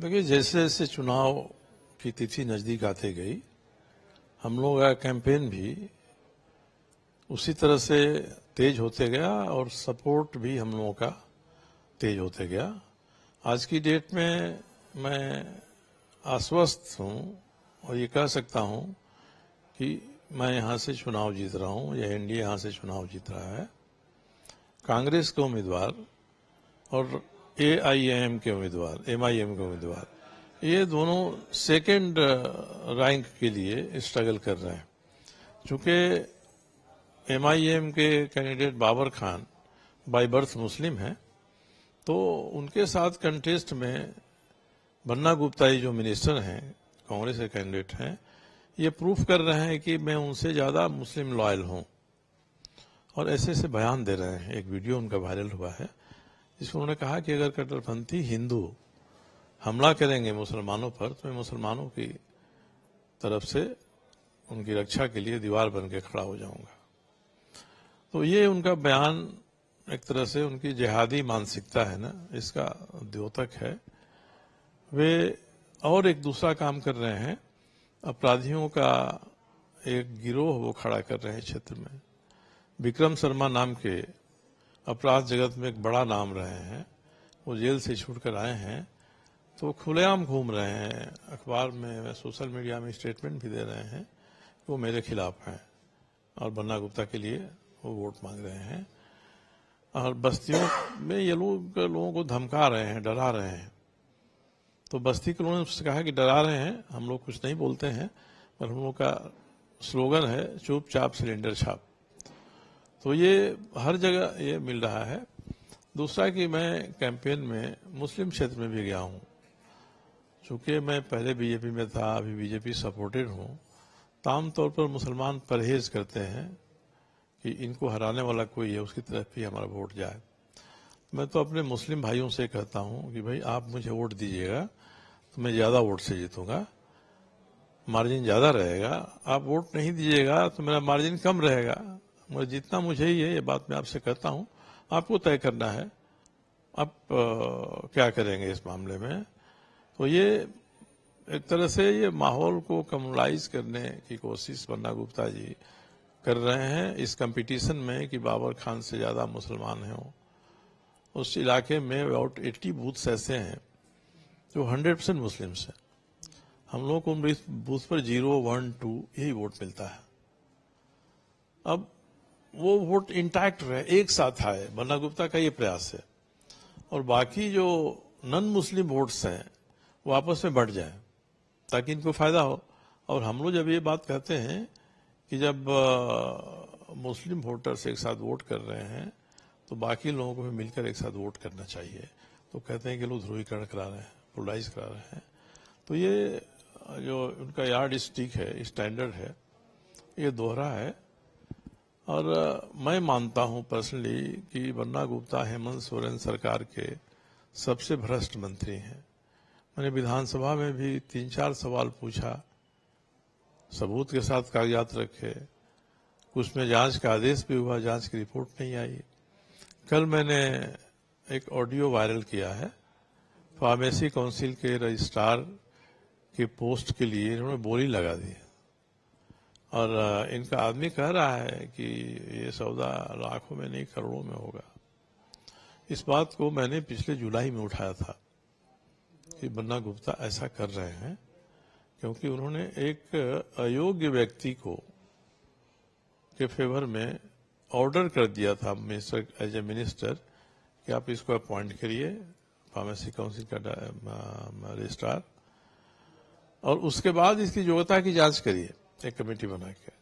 देखिए, जैसे जैसे चुनाव की तिथि नजदीक आते गई, हम लोग का कैंपेन भी उसी तरह से तेज होते गया और सपोर्ट भी हम लोगों का तेज होते गया। आज की डेट में मैं आश्वस्त हूं और ये कह सकता हूं कि मैं यहां से चुनाव जीत रहा हूं या एनडीए यहां से चुनाव जीत रहा है। कांग्रेस के उम्मीदवार और एआईएम के उम्मीदवार, एमआईएम के उम्मीदवार, ये दोनों सेकंड रैंक के लिए स्ट्रगल कर रहे हैं। चूंकि एमआईएम के candidate Babar Khan by birth Muslim हैं, तो उनके साथ कंटेस्ट में बन्ना गुप्ता जी जो मिनिस्टर हैं, कांग्रेस के कैंडिडेट हैं, ये प्रूफ कर रहे हैं कि मैं उनसे ज्यादा मुस्लिम लॉयल हूं और ऐसे ऐसे बयान दे रहे हैं। एक वीडियो उनका वायरल हुआ है जिसमें उन्होंने कहा कि अगर कट्टरपंथी हिंदू हमला करेंगे मुसलमानों पर तो मैं मुसलमानों की तरफ से उनकी रक्षा के लिए दीवार बन के खड़ा हो जाऊंगा। तो ये उनका बयान एक तरह से उनकी जिहादी मानसिकता है ना, इसका द्योतक है। वे और एक दूसरा काम कर रहे हैं, अपराधियों का एक गिरोह वो खड़ा कर रहे हैं क्षेत्र में। विक्रम शर्मा नाम के अपराध जगत में एक बड़ा नाम रहे हैं, वो जेल से छूटकर आए हैं, तो खुलेआम घूम रहे हैं, अखबार में सोशल मीडिया में स्टेटमेंट भी दे रहे हैं कि वो मेरे खिलाफ हैं और बन्ना गुप्ता के लिए वो वोट मांग रहे हैं। और बस्तियों में ये लोग लोगों को धमका रहे हैं, डरा रहे हैं। तो बस्ती के लोगों ने उससे कहा कि डरा रहे हैं, हम लोग कुछ नहीं बोलते हैं, पर हम लोग का स्लोगन है चुपचाप सिलेंडर छाप। तो ये हर जगह ये मिल रहा है। दूसरा कि मैं कैंपेन में मुस्लिम क्षेत्र में भी गया हूं। चूंकि मैं पहले बीजेपी में था, अभी बीजेपी सपोर्टेड हूं, तो आमतौर पर मुसलमान परहेज करते हैं कि इनको हराने वाला कोई है, उसकी तरफ भी हमारा वोट जाए। मैं तो अपने मुस्लिम भाइयों से कहता हूं कि भाई आप मुझे वोट दीजिएगा तो मैं ज्यादा वोट से जीतूंगा, मार्जिन ज्यादा रहेगा। आप वोट नहीं दीजिएगा तो मेरा मार्जिन कम रहेगा, मुझे जीतना मुझे ही है। ये बात मैं आपसे कहता हूं, आपको तय करना है आप क्या करेंगे इस मामले में। तो ये एक तरह से ये माहौल को कम्युनलाइज करने की कोशिश बन्ना गुप्ता जी कर रहे हैं इस कंपटीशन में कि बाबर खान से ज्यादा मुसलमान हैं। उस इलाके में अबाउट 80 बूथ्स ऐसे हैं जो 100% मुस्लिम्स हैं। हम लोग को बूथ पर 0, 1, 2 यही वोट मिलता है। अब वो वोट इंटैक्ट रहे, एक साथ आए, बन्ना गुप्ता का ये प्रयास है। और बाकी जो नॉन मुस्लिम वोट्स हैं वो आपस में बढ़ जाए ताकि इनको फायदा हो। और हम लोग जब ये बात कहते हैं कि जब मुस्लिम वोटर्स एक साथ वोट कर रहे हैं तो बाकी लोगों को भी मिलकर एक साथ वोट करना चाहिए, तो कहते हैं कि लोग ध्रुवीकरण करा रहे हैं, पोलराइज करा रहे हैं। तो ये जो उनका यार्ड स्टिक है, स्टैंडर्ड है, ये दोहरा है। और मैं मानता हूं पर्सनली कि बन्ना गुप्ता हेमंत सोरेन सरकार के सबसे भ्रष्ट मंत्री हैं। मैंने विधानसभा में भी 3-4 सवाल पूछा, सबूत के साथ कागजात रखे, कुछ में जांच का आदेश भी हुआ, जांच की रिपोर्ट नहीं आई। कल मैंने एक ऑडियो वायरल किया है, फार्मेसी काउंसिल के रजिस्ट्रार के पोस्ट के लिए इन्होंने बोली लगा दी और इनका आदमी कह रहा है कि ये सौदा लाखों में नहीं करोड़ों में होगा। इस बात को मैंने पिछले जुलाई में उठाया था कि बन्ना गुप्ता ऐसा कर रहे हैं क्योंकि उन्होंने एक अयोग्य व्यक्ति को के फेवर में ऑर्डर कर दिया था मिनिस्टर, एज ए मिनिस्टर, कि आप इसको अपॉइंट करिए फार्मेसी काउंसिल का रजिस्ट्रार, और उसके बाद इसकी योग्यता की जांच करिए एक कमेटी बना के।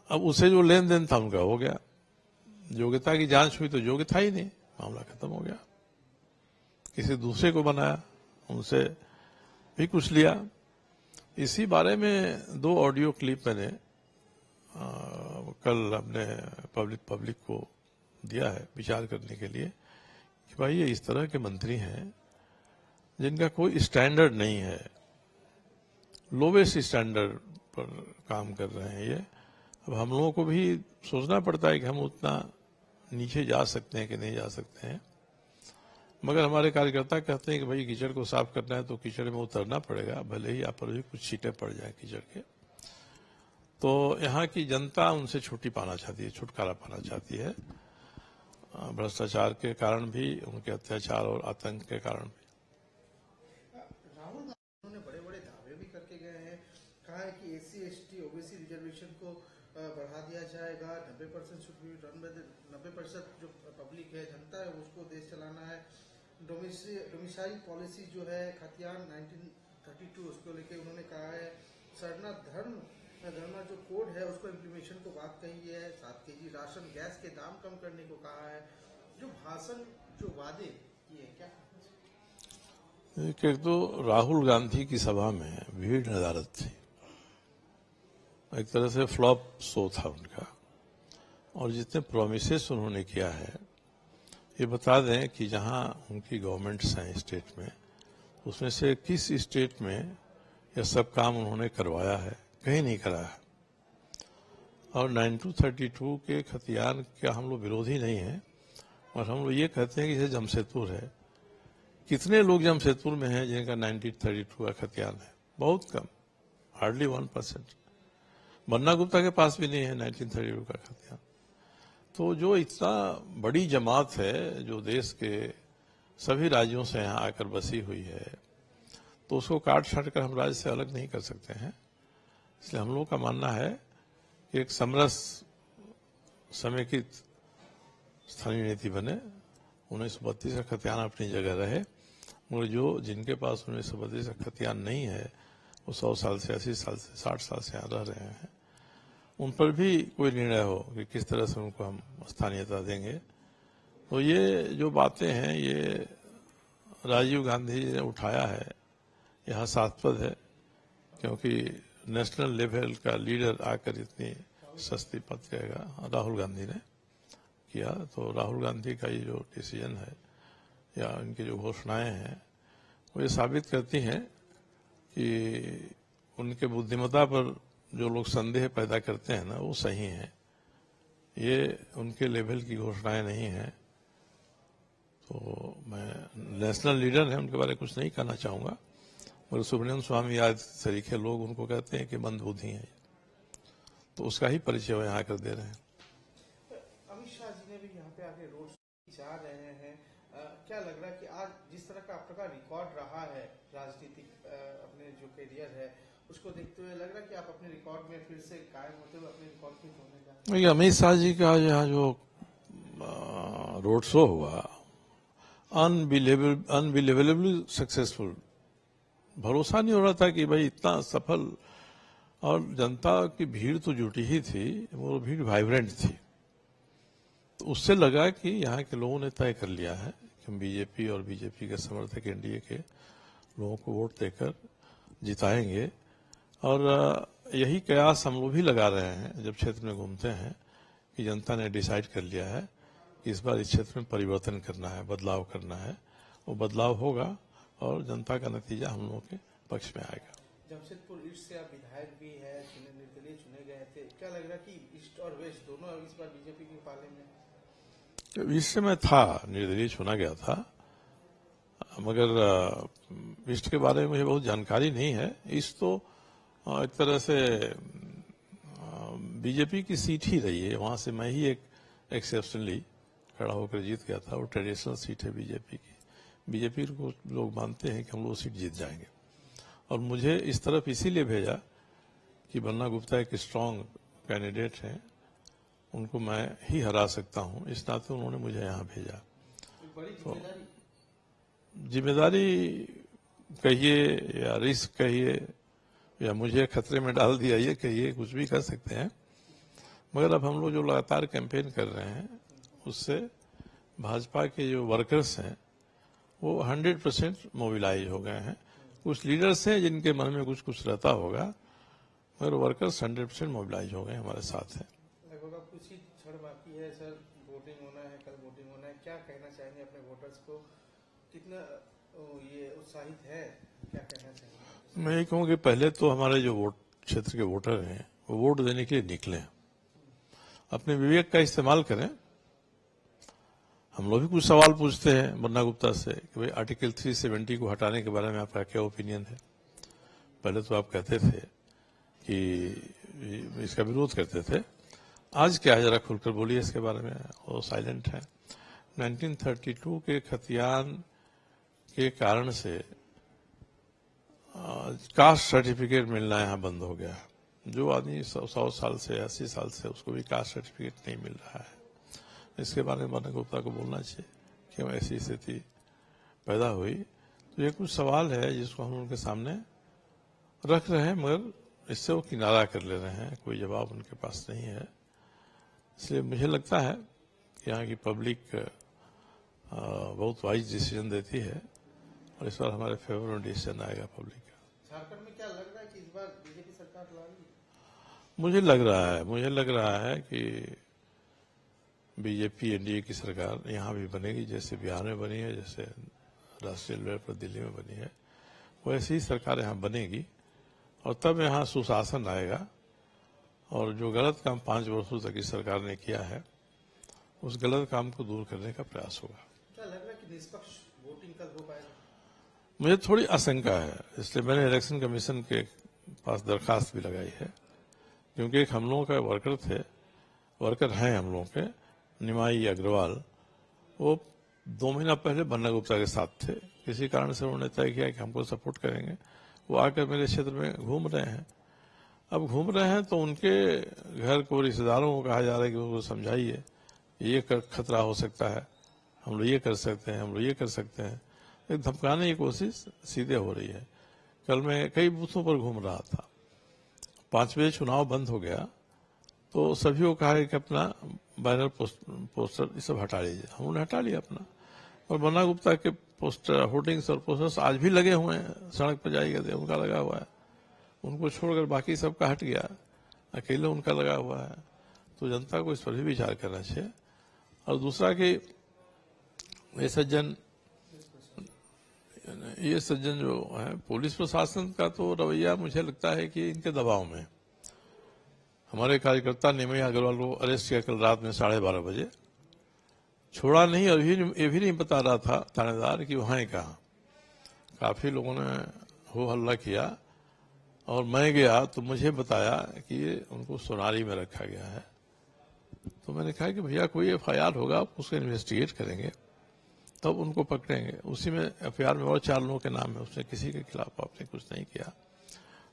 अब उसे जो लेन देन था उनका हो गया, योग्यता की जांच हुई तो योग्य था ही नहीं, मामला खत्म हो गया। किसी दूसरे को बनाया, उनसे भी कुछ लिया। इसी बारे में 2 ऑडियो क्लिप मैंने कल अपने पब्लिक को दिया है विचार करने के लिए कि भाई ये इस तरह के मंत्री हैं जिनका कोई स्टैंडर्ड नहीं है, लोवेस्ट स्टैंडर्ड पर काम कर रहे हैं ये। अब हम लोगों को भी सोचना पड़ता है कि हम उतना नीचे जा सकते हैं कि नहीं जा सकते हैं। मगर हमारे कार्यकर्ता कहते हैं कि भाई कीचड़ को साफ करना है तो कीचड़ में उतरना पड़ेगा, भले ही आप पर भी कुछ छींटे पड़ जाए कीचड़ के। तो यहाँ की जनता उनसे छुट्टी पाना चाहती है, छुटकारा पाना चाहती है, भ्रष्टाचार के कारण भी, उनके अत्याचार और आतंक के कारण भी। राहुल गांधी ने बड़े बड़े दावे भी करके गए हैं, कहा है कि SC ST OBC रिजर्वेशन को बढ़ा दिया जाएगा, 90% शुड बी डन बाय 90% जो पब्लिक है, जनता है, उसको देश चलाना है। डोमिसाइल पॉलिसी जो है खतियान 1932 उसको लेके उन्होंने कहा है। सरना धर्म जो कोड है उसको इम्प्लीमेशन को बात कही है। 7 kg राशन गैस के दाम कम करने को कहा है। जो भाषण जो वादे किए क्या? एक तो राहुल गांधी की सभा में भीड़ नदारत थी, एक तरह से फ्लॉप शो था उनका, और जितने प्रोमिसेस उन्होंने किया है, ये बता दें कि जहां उनकी गवर्नमेंट्स हैं स्टेट में, उसमें से किस स्टेट में यह सब काम उन्होंने करवाया है? कहीं नहीं कराया। और 1932 के खतियान का हम लोग विरोधी नहीं है, और हम लोग ये कहते हैं कि जैसे जमशेदपुर है, कितने लोग जमशेदपुर में हैं जिनका 1932 का खतियान है? बहुत कम, हार्डली 1%। बन्ना गुप्ता के पास भी नहीं है 1932 का खतियान। तो जो इतना बड़ी जमात है जो देश के सभी राज्यों से यहाँ आकर बसी हुई है, तो उसको काट छाट कर हम राज्य से अलग नहीं कर सकते हैं। इसलिए हम लोग का मानना है कि एक समरस समेकित स्थानीय नीति बने। 1932 का खतियान अपनी जगह रहे, मगर जो जिनके पास 1932 का खतियान नहीं है, वो 100 साल से, 80 साल से, 60 साल से यहाँ रह रहे हैं, उन पर भी कोई निर्णय हो कि किस तरह से उनको हम स्थानीयता देंगे। तो ये जो बातें हैं, ये राजीव गांधी जी ने उठाया है, यह हास्यास्पद है, क्योंकि नेशनल लेवल का लीडर आकर इतनी सस्ती बात कहेगा। राहुल गांधी ने किया, तो राहुल गांधी का ये जो डिसीजन है या इनकी जो घोषणाएं हैं, वो ये साबित करती हैं कि उनके बुद्धिमत्ता पर जो लोग संदेह पैदा करते हैं ना, वो सही हैं। ये उनके लेवल की घोषणाएं नहीं हैं। तो मैं, नेशनल लीडर हैं, उनके बारे में कुछ नहीं कहना चाहूंगा, मगर सुब्रमण्यम स्वामी आदि तरीके लोग उनको कहते हैं कि मंदबुद्धि हैं, तो उसका ही परिचय वो यहाँ कर दे रहे हैं। अमित शाह जी ने भी यहाँ पे आके रोड जा रहे हैं। क्या लग रहा है कि आज जिस तरह का आपका रिकॉर्ड रहा है राजनीतिक अपने जो करियर है, उसको देखते हुए लग रहा है कि आप अपने रिकॉर्ड में फिर से कायम होते हुए अपने रिकॉर्ड पे होने का? अमित शाह जी का यहाँ जो रोड शो हुआ, अनबिलीवेबली सक्सेसफुल, भरोसा नहीं हो रहा था कि भाई इतना सफल, और जनता की भीड़ तो जुटी ही थी, वो भीड़ वाइब्रेंट थी। तो उससे लगा कि यहाँ के लोगों ने तय कर लिया है कि हम बीजेपी और बीजेपी के समर्थक एनडीए के लोगों को वोट देकर जिताएंगे। और यही कयास हम लोग भी लगा रहे हैं जब क्षेत्र में घूमते हैं, कि जनता ने डिसाइड कर लिया है कि इस बार इस क्षेत्र में परिवर्तन करना है, बदलाव करना है। वो बदलाव होगा और जनता का नतीजा हम लोगों के पक्ष में आएगा। जमशेदपुर ईस्ट से आप विधायक भी है, निर्दलीय चुने गए थे, क्या लग रहा है कि ईस्ट और वेस्ट दोनों इस बार बीजेपी के पाले में? ईस्ट से मैं था, निर्दलीय चुना गया था, मगर ईस्ट के बारे में मुझे बहुत जानकारी नहीं है। ईस्ट तो एक तरह से बीजेपी की सीट ही रही है, वहां से मैं ही एक एक्सेप्शनली खड़ा होकर जीत गया था। वो ट्रेडिशनल सीट है बीजेपी की। बीजेपी को लोग मानते हैं कि हम लोग सीट जीत जाएंगे, और मुझे इस तरफ इसीलिए भेजा कि बन्ना गुप्ता एक स्ट्रांग कैंडिडेट हैं, उनको मैं ही हरा सकता हूं, इस नाते उन्होंने मुझे यहाँ भेजा। तो जिम्मेदारी कहिए या रिस्क कहिए या मुझे खतरे में डाल दिया, ये कहिए, कुछ भी कर सकते हैं। मगर अब हम लोग जो लगातार कैंपेन कर रहे हैं, उससे भाजपा के जो वर्कर्स हैं वो 100% मोबिलाइज हो गए हैं। कुछ लीडर्स हैं जिनके मन में कुछ कुछ रहता होगा, मगर वर्कर्स 100% मोबिलाइज हो गए, हमारे साथ हैं। लगभग कुछ ही क्षण बाकी है सर, वोटिंग होना है, कल वोटिंग होना है, क्या कहना चाहेंगे अपने वोटर्स को? कितना ये उत्साहित है, क्या कहना चाहेंगे? मैं ये कहूँ कि पहले तो हमारे जो वोट क्षेत्र के वोटर हैं वो वोट देने के लिए निकले, अपने विवेक का इस्तेमाल करें। हम लोग भी कुछ सवाल पूछते हैं बन्ना गुप्ता से कि भाई आर्टिकल 370 को हटाने के बारे में आपका क्या ओपिनियन है। पहले तो आप कहते थे कि इसका विरोध करते थे, आज क्या है जरा खुलकर बोलिए इसके बारे में। वो साइलेंट है। 1932 के खतियान के कारण से कास्ट सर्टिफिकेट मिलना यहाँ बंद हो गया है। जो आदमी 100 साल से 80 साल से उसको भी कास्ट सर्टिफिकेट नहीं मिल रहा है। इसके बारे में बन्ना गुप्ता को बोलना चाहिए क्यों ऐसी स्थिति पैदा हुई। तो ये कुछ सवाल है जिसको हम उनके सामने रख रहे हैं, मगर इससे वो किनारा कर ले रहे हैं, कोई जवाब उनके पास नहीं है। इसलिए मुझे लगता है कि यहाँ की पब्लिक बहुत वाइज डिसीजन देती है और इस बार हमारे फेवर में डिसीजन आएगा पब्लिक का। झारखंड में क्या लग रहा है कि इस बार बीजेपी सरकार लाएगी? मुझे लग रहा है कि बीजेपी एनडीए की सरकार यहाँ भी बनेगी, जैसे बिहार में बनी है, जैसे राष्ट्रीय लेवल पर दिल्ली में बनी है, वैसी ही सरकार यहाँ बनेगी और तब यहाँ सुशासन आएगा और जो गलत काम 5 वर्षों तक इस सरकार ने किया है उस गलत काम को दूर करने का प्रयास होगा। क्या लग रहा है कि निष्पक्ष वोटिंग कल हो पाएगा? मुझे थोड़ी आशंका है, इसलिए मैंने इलेक्शन कमीशन के पास दरखास्त भी लगाई है, क्योंकि एक हम लोगों का वर्कर हैं हम लोगों के निमाई अग्रवाल, वो 2 महीना पहले बन्ना गुप्ता के साथ थे। किसी कारण से उन्होंने तय किया कि हमको सपोर्ट करेंगे। वो आकर मेरे क्षेत्र में घूम रहे हैं। अब घूम रहे हैं तो उनके घर को रिश्तेदारों को कहा जा रहा है कि उनको समझाइए ये खतरा हो सकता है, हम लोग ये कर सकते हैं, हम लोग ये कर सकते हैं। एक धमकाने की कोशिश सीधे हो रही है। कल मैं कई बूथों पर घूम रहा था, 5 बजे चुनाव बंद हो गया तो सभी को कहा कि अपना बैनर पोस्टर ये सब हटा लीजिए। हमने हटा लिया अपना, और बन्ना गुप्ता के पोस्टर होर्डिंग्स और पोस्टर्स आज भी लगे हुए हैं, सड़क पर जाइए उनका लगा हुआ है। उनको छोड़कर बाकी सबका हट गया, अकेले उनका लगा हुआ है। तो जनता को इस पर भी विचार करना चाहिए। और दूसरा कि ये सज्जन जो है, पुलिस प्रशासन का तो रवैया मुझे लगता है कि इनके दबाव में। हमारे कार्यकर्ता निमाई अग्रवाल को अरेस्ट किया कल रात में 12:30 बजे, छोड़ा नहीं। अभी ये भी नहीं बता रहा था थानेदार कि वहां है कहाँ। काफी लोगों ने हो हल्ला किया और मैं गया तो मुझे बताया कि ये उनको सोनारी में रखा गया है। तो मैंने कहा कि भैया कोई FIR होगा, उसको इन्वेस्टिगेट करेंगे तब उनको पकड़ेंगे। उसी में FIR में और 4 लोगों के नाम है, उसने किसी के खिलाफ आपने कुछ नहीं किया।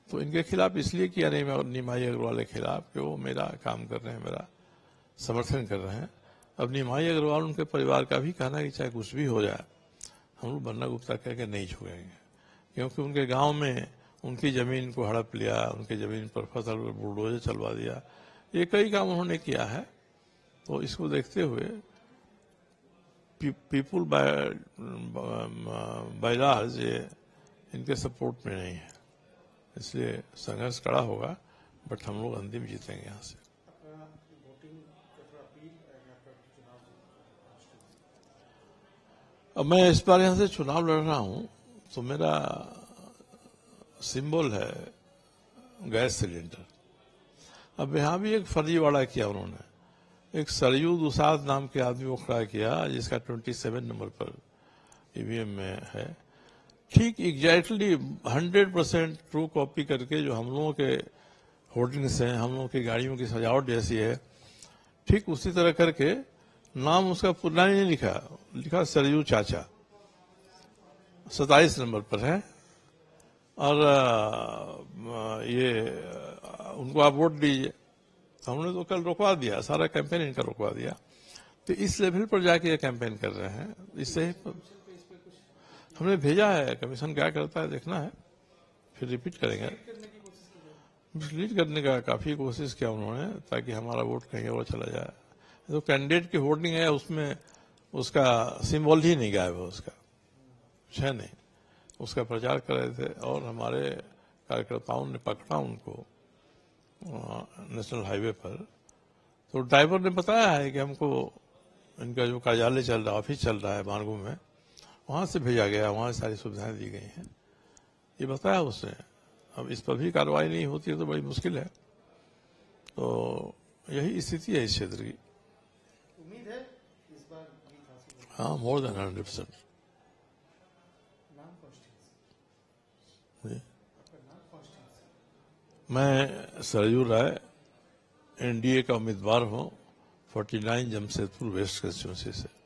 तो इनके खिलाफ इसलिए किया नहीं, निमाई अग्रवाल के खिलाफ, कि वो मेरा काम कर रहे हैं, मेरा समर्थन कर रहे हैं। अब निमाई अग्रवाल उनके परिवार का भी कहना है कि चाहे कुछ भी हो जाए हम लोग बन्ना गुप्ता कह के नहीं छोड़ेंगे, क्योंकि उनके गांव में उनकी जमीन को हड़प लिया, उनकी जमीन पर फसल पर बुलडोजर चलवा दिया, ये कई काम उन्होंने किया है। तो इसको देखते हुए पीपुल बाय लार्ज ये इनके सपोर्ट में नहीं है, इसलिए संघर्ष कड़ा होगा, बट हम लोग अंतिम जीतेंगे यहाँ से। अब मैं इस बार यहाँ से चुनाव लड़ रहा हूँ तो मेरा सिंबल है गैस सिलेंडर। अब यहाँ भी एक फर्जीवाड़ा किया उन्होंने। एक सरयू दुसाद नाम के आदमी को खड़ा किया जिसका 27 नंबर पर EVM में है। ठीक एग्जैक्टली 100% ट्रू कॉपी करके जो हम लोगों के होर्डिंग्स हैं, हम लोगों की गाड़ियों की सजावट जैसी है, ठीक उसी तरह करके नाम उसका पूरा नहीं लिखा सरयू चाचा 27 नंबर पर है। और ये उनको आप वोट दीजिए। हमने तो कल रुकवा दिया, सारा कैंपेन इनका रुकवा दिया। तो इस लेवल पर जाके ये कैंपेन कर रहे हैं। इससे हमने भेजा है, कमीशन क्या करता है देखना है, फिर रिपीट करेंगे। मिसलीड करने का काफी कोशिश किया उन्होंने ताकि हमारा वोट कहीं और चला जाए। तो कैंडिडेट की होर्डिंग है, उसमें उसका सिंबल ही नहीं गायब है, उसका है नहीं, उसका प्रचार कर रहे थे। और हमारे कार्यकर्ताओं ने पकड़ा उनको नेशनल हाईवे पर। तो ड्राइवर ने बताया है कि हमको इनका जो कार्यालय चल रहा है, ऑफिस चल रहा है मार्गो में, वहां से भेजा गया, वहां से सारी सुविधाएं दी गई हैं, ये बताया उसने। अब इस पर भी कार्रवाई नहीं होती है तो बड़ी मुश्किल है। तो यही स्थिति है इस क्षेत्र की। उम्मीद है इस बार जीत हासिल हाँ, मोर देन 100%। नाम कॉन्स्टिट्यूंसी, आपका नाम कॉन्स्टिट्यूंसी। मैं सरयू राय एनडीए का उम्मीदवार हूं 49 जमशेदपुर वेस्ट कंस्टिट्यूंसी से।